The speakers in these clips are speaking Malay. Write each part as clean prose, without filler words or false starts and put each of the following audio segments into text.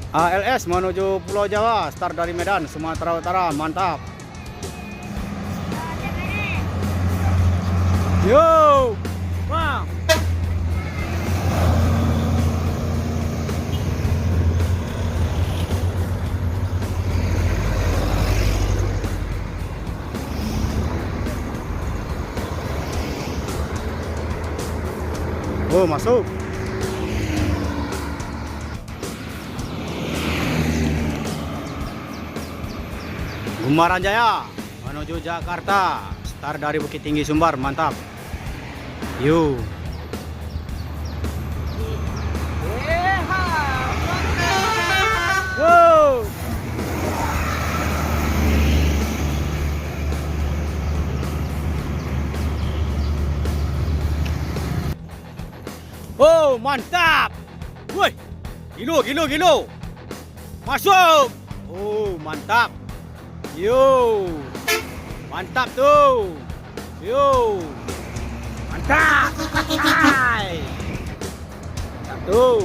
ALS menuju Pulau Jawa, start dari Medan, Sumatera Utara, mantap. Yo, wow. Oh, masuk. Gumaran Jaya menuju Jakarta, start dari Bukit Tinggi Sumbar, mantap. Yuk. Wow. Oh, mantap. Woi, gilo. Masuk. Oh, mantap. Yo, mantap tuh. Yo, mantap. Hai. Mantap tuh.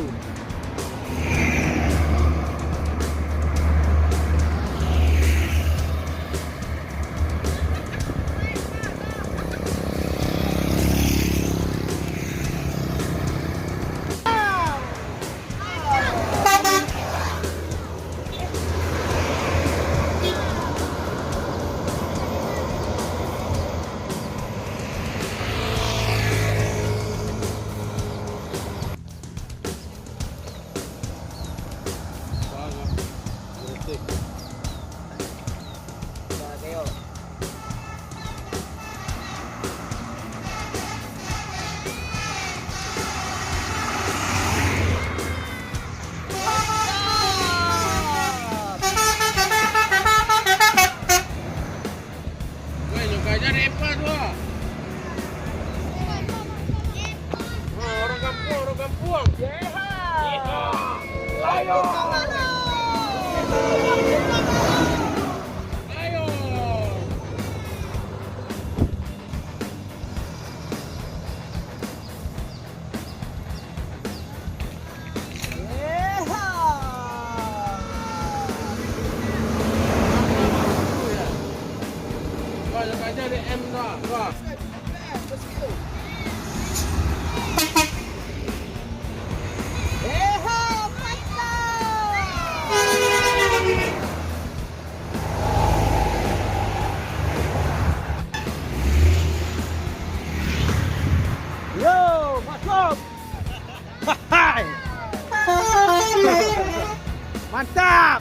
Mantap.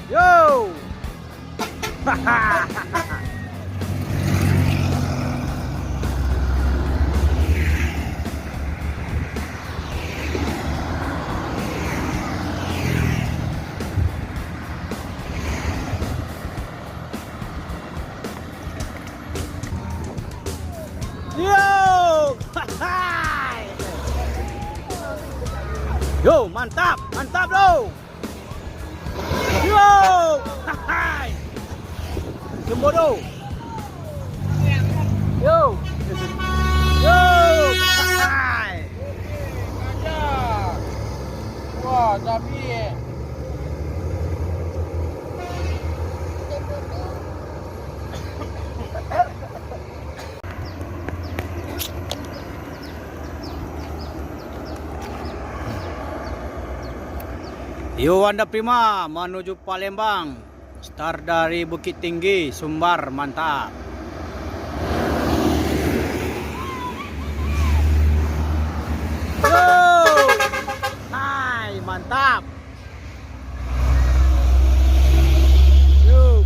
Yo. Yo. Yo, mantap lo. Yo, Jembodo. Yo, Wah, tapi Wanda Prima menuju Palembang, start dari Bukit Tinggi Sumbar, mantap. Hai, mantap. Yuk.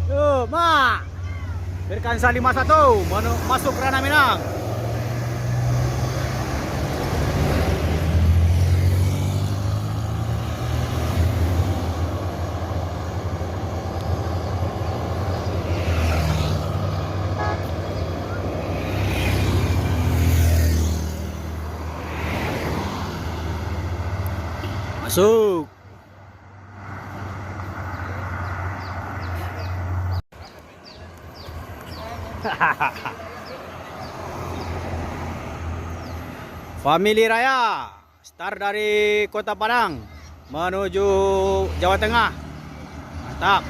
Yuk, Ma. Berkansa 51 masuk Rana Minang. Masuk. Family Raya start dari Kota Padang menuju Jawa Tengah. Mantap.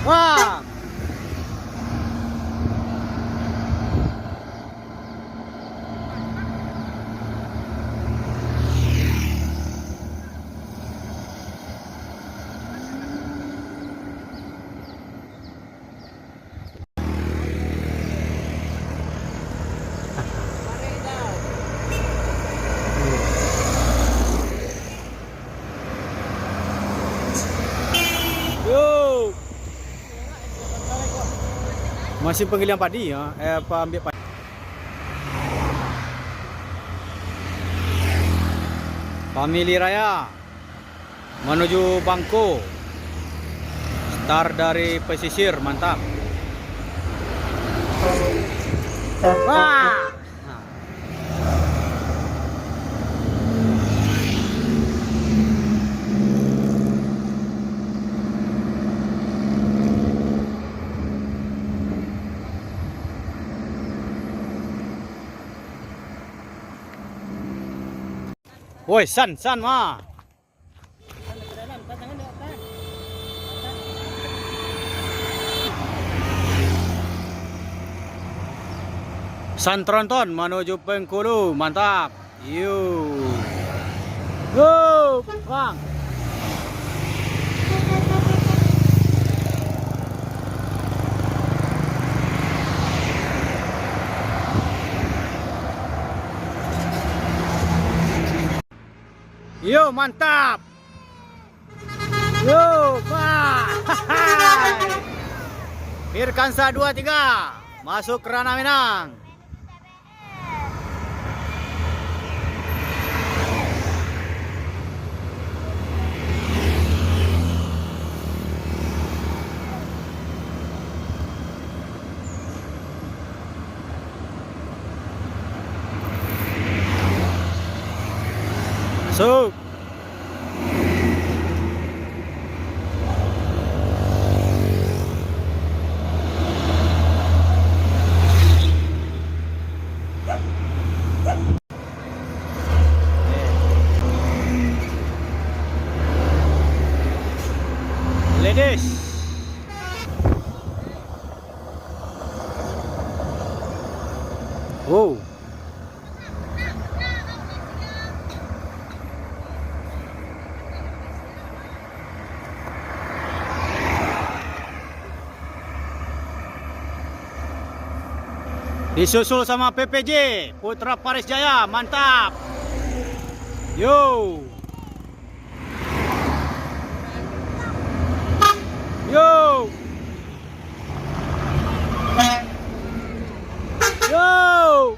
Wah. Yo. Masih penggilingan padi ya, ambil padi. Family Raya menuju Bangko. Start dari pesisir, mantap. Wah. Woi, san mah. San Tronton menuju Bengkulu, mantap. Yuk. Go, Bang. Yo, mantap. Yo, Pak. Pirkansa 23 masuk Ranah Minang. Masuk. Ladies. Wow. Disusul sama PPJ Putra Paris Jaya, mantap. Yo. Yo. Yo.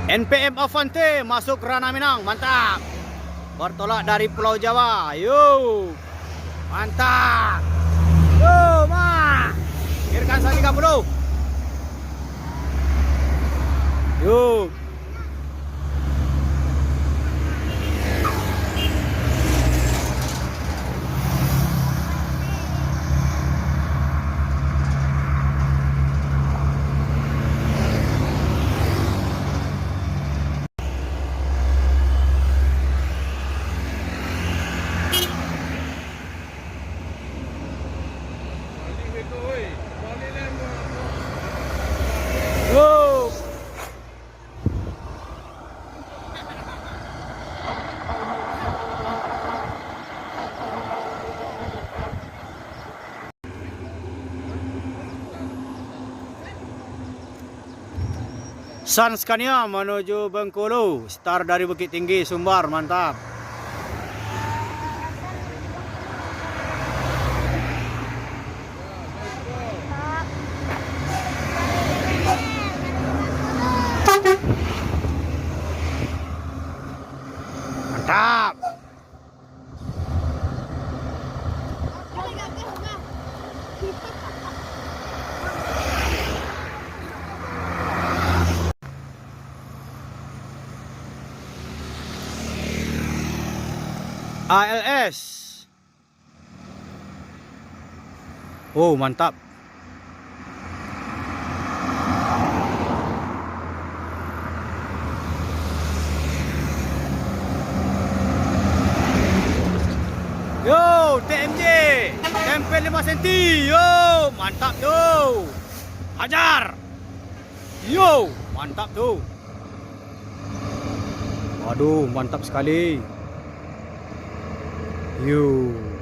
NPM Avante masuk Ranah Minang, mantap. Bertolak dari Pulau Jawa, yo, mantap. Yo, mah. Pirkansa 30. Yo. Go! Sun Scania menuju Bengkulu. Start dari Bukit Tinggi, Sumbar. Mantap. Mantap. ALS. Oh, mantap. Yo, TMJ. Tempel 5 cm. Yo, mantap yo. Hajar. Yo, mantap tuh. Waduh, mantap sekali. Yo.